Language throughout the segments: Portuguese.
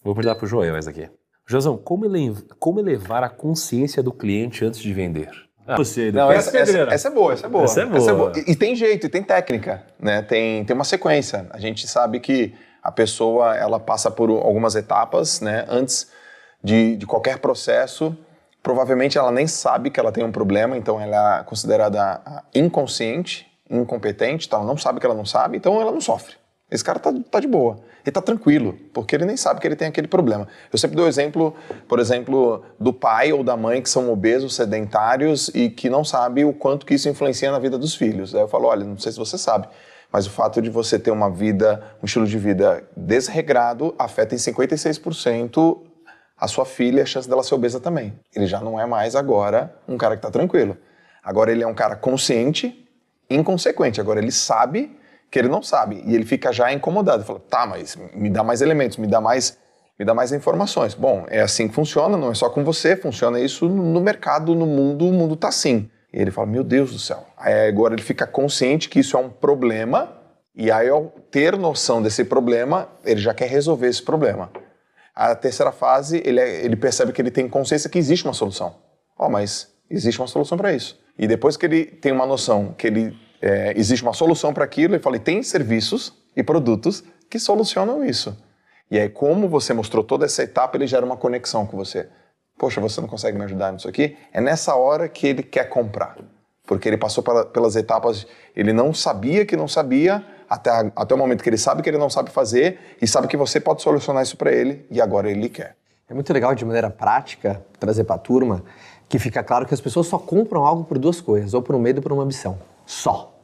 Vou perguntar pro Joel essa aqui. Joãozão, como elevar a consciência do cliente antes de vender? Você, não, essa é boa. Essa é boa. E tem jeito, e tem técnica, né? Tem uma sequência. A gente sabe que a pessoa, ela passa por algumas etapas, né? Antes de qualquer processo, provavelmente ela nem sabe que ela tem um problema, então ela é considerada inconsciente, incompetente, então ela não sabe que ela não sabe, então ela não sofre. Esse cara tá de boa, ele tá tranquilo, porque ele nem sabe que ele tem aquele problema. Eu sempre dou exemplo, por exemplo, do pai ou da mãe que são obesos, sedentários e que não sabe o quanto que isso influencia na vida dos filhos. Aí eu falo, olha, não sei se você sabe, mas o fato de você ter uma vida, um estilo de vida desregrado afeta em 56% a sua filha, a chance dela ser obesa também. Ele já não é mais agora um cara que tá tranquilo. Agora ele é um cara consciente, inconsequente. Agora ele sabe que ele não sabe, e ele fica já incomodado, fala, tá, mas me dá mais elementos, me dá mais informações. Bom, é assim que funciona, não é só com você, funciona isso no mercado, no mundo, o mundo tá assim. E ele fala, meu Deus do céu. Aí agora ele fica consciente que isso é um problema, e aí ao ter noção desse problema, ele já quer resolver esse problema. A terceira fase, ele percebe que ele tem consciência que existe uma solução. Mas existe uma solução para isso. E depois que ele tem uma noção que existe uma solução para aquilo, ele fala, e tem serviços e produtos que solucionam isso. E aí, como você mostrou toda essa etapa, ele gera uma conexão com você. Poxa, você não consegue me ajudar nisso aqui? É nessa hora que ele quer comprar. Porque ele passou pelas etapas, ele não sabia que não sabia, até o momento que ele sabe que ele não sabe fazer, e sabe que você pode solucionar isso para ele, e agora ele quer. É muito legal, de maneira prática, trazer para a turma, que fica claro que as pessoas só compram algo por duas coisas, ou por um medo ou por uma ambição. Só.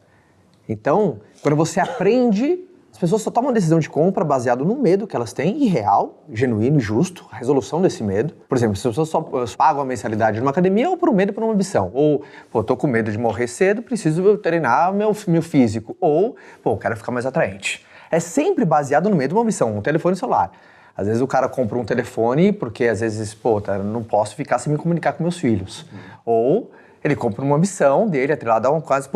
Então, quando você aprende, as pessoas só tomam a decisão de compra baseado no medo que elas têm, irreal, genuíno e justo, a resolução desse medo. Por exemplo, as pessoas só pagam a mensalidade numa academia ou por um medo ou por uma ambição. Ou, tô com medo de morrer cedo, preciso treinar meu físico. Ou, quero ficar mais atraente. É sempre baseado no medo ou uma ambição, um telefone celular. Às vezes o cara compra um telefone porque às vezes, não posso ficar sem me comunicar com meus filhos. Ou ele compra uma ambição dele, atrelada a uma quase,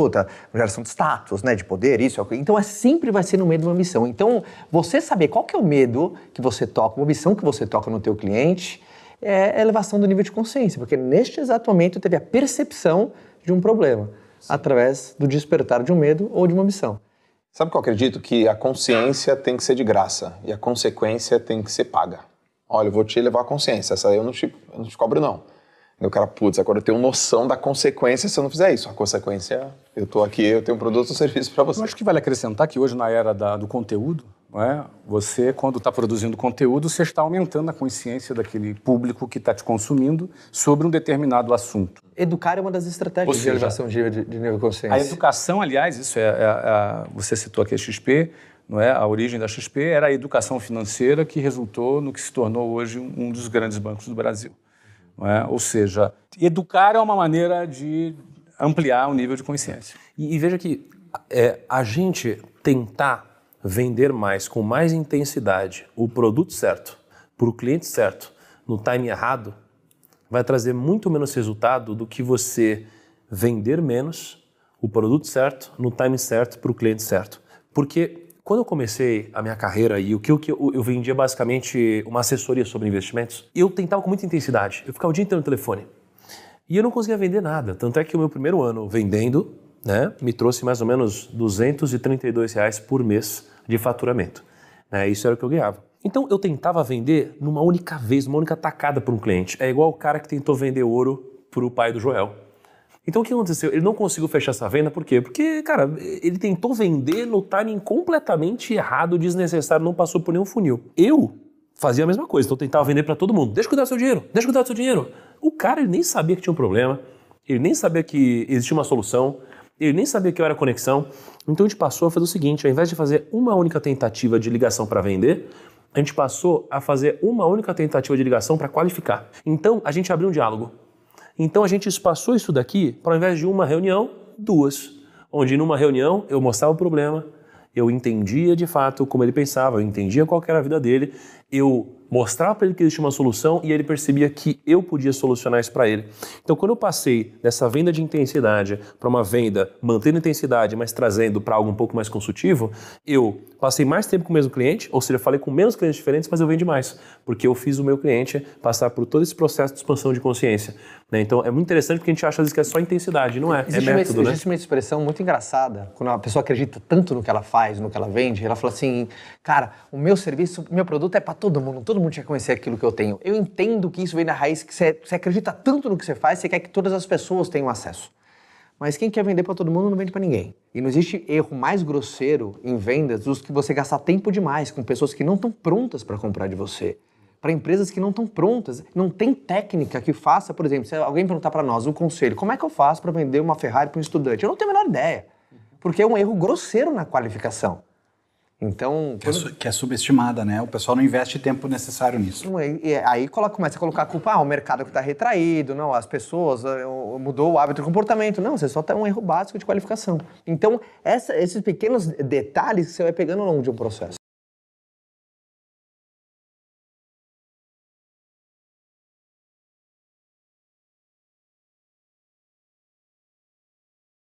geração de status, né, de poder, isso, aquilo. Então, sempre vai ser no meio de uma ambição. Então, você saber qual que é o medo que você toca, uma ambição que você toca no teu cliente, é a elevação do nível de consciência, porque neste exato momento teve a percepção de um problema, através do despertar de um medo ou de uma ambição. Sabe o que eu acredito? Que a consciência tem que ser de graça e a consequência tem que ser paga. Olha, eu vou te elevar a consciência, essa aí eu não te cobro não. E o cara, agora eu tenho noção da consequência se eu não fizer isso. A consequência, eu tô aqui, eu tenho um produto ou serviço para você. Eu acho que vale acrescentar que hoje, na era do conteúdo, não é? Você, quando está produzindo conteúdo, você está aumentando a consciência daquele público que está te consumindo sobre um determinado assunto. Educar é uma das estratégias de elevação de nível de consciência. A educação, aliás, isso você citou aqui a XP, não é? A origem da XP era a educação financeira que resultou no que se tornou hoje um dos grandes bancos do Brasil. Não é? Ou seja, educar é uma maneira de ampliar o nível de consciência. E veja que a gente tentar vender mais, com mais intensidade, o produto certo, para o cliente certo, no time errado, vai trazer muito menos resultado do que você vender menos o produto certo, no time certo, para o cliente certo. Porque quando eu comecei a minha carreira e o que eu vendia basicamente uma assessoria sobre investimentos, eu tentava com muita intensidade. Eu ficava o dia inteiro no telefone. E eu não conseguia vender nada. Tanto é que o meu primeiro ano vendendo, né, me trouxe mais ou menos R$232 por mês de faturamento. Isso era o que eu ganhava. Então eu tentava vender numa única vez, numa única tacada para um cliente. É igual o cara que tentou vender ouro para o pai do Joel. Então o que aconteceu? Ele não conseguiu fechar essa venda, por quê? Porque, cara, ele tentou vender no timing completamente errado, desnecessário, não passou por nenhum funil. Eu fazia a mesma coisa, então eu tentava vender para todo mundo. Deixa eu cuidar do seu dinheiro, deixa eu cuidar do seu dinheiro. O cara, ele nem sabia que tinha um problema, ele nem sabia que existia uma solução, ele nem sabia que eu era conexão. Então a gente passou a fazer o seguinte, ao invés de fazer uma única tentativa de ligação para vender, a gente passou a fazer uma única tentativa de ligação para qualificar. Então a gente abriu um diálogo. Então a gente espaçou isso daqui para, ao invés de uma reunião, duas. Onde numa reunião eu mostrava o problema, eu entendia de fato como ele pensava, eu entendia qual que era a vida dele, Eu mostrava para ele que existia uma solução e ele percebia que eu podia solucionar isso para ele. Então, quando eu passei dessa venda de intensidade para uma venda mantendo intensidade, mas trazendo para algo um pouco mais consultivo, eu passei mais tempo com o mesmo cliente, ou seja, falei com menos clientes diferentes, mas eu vendi mais, porque eu fiz o meu cliente passar por todo esse processo de expansão de consciência. Né? Então, é muito interessante porque a gente acha às vezes que é só intensidade, não é? É método, né? Existe uma expressão muito engraçada, quando a pessoa acredita tanto no que ela faz, no que ela vende, ela fala assim, cara, o meu serviço, o meu produto é para todo mundo tinha que conhecer aquilo que eu tenho. Eu entendo que isso vem da raiz, que você acredita tanto no que você faz, você quer que todas as pessoas tenham acesso. Mas quem quer vender para todo mundo não vende para ninguém. E não existe erro mais grosseiro em vendas do que você gastar tempo demais com pessoas que não estão prontas para comprar de você. Para empresas que não estão prontas, não tem técnica que faça, por exemplo, se alguém perguntar para nós, um conselho, como é que eu faço para vender uma Ferrari para um estudante? Eu não tenho a menor ideia, porque é um erro grosseiro na qualificação. Então, que é subestimada, né? O pessoal não investe tempo necessário nisso. E aí começa a colocar a culpa, o mercado que está retraído, não, as pessoas, mudou o hábito de comportamento. Não, você só tem um erro básico de qualificação. Então, esses pequenos detalhes que você vai pegando ao longo de um processo.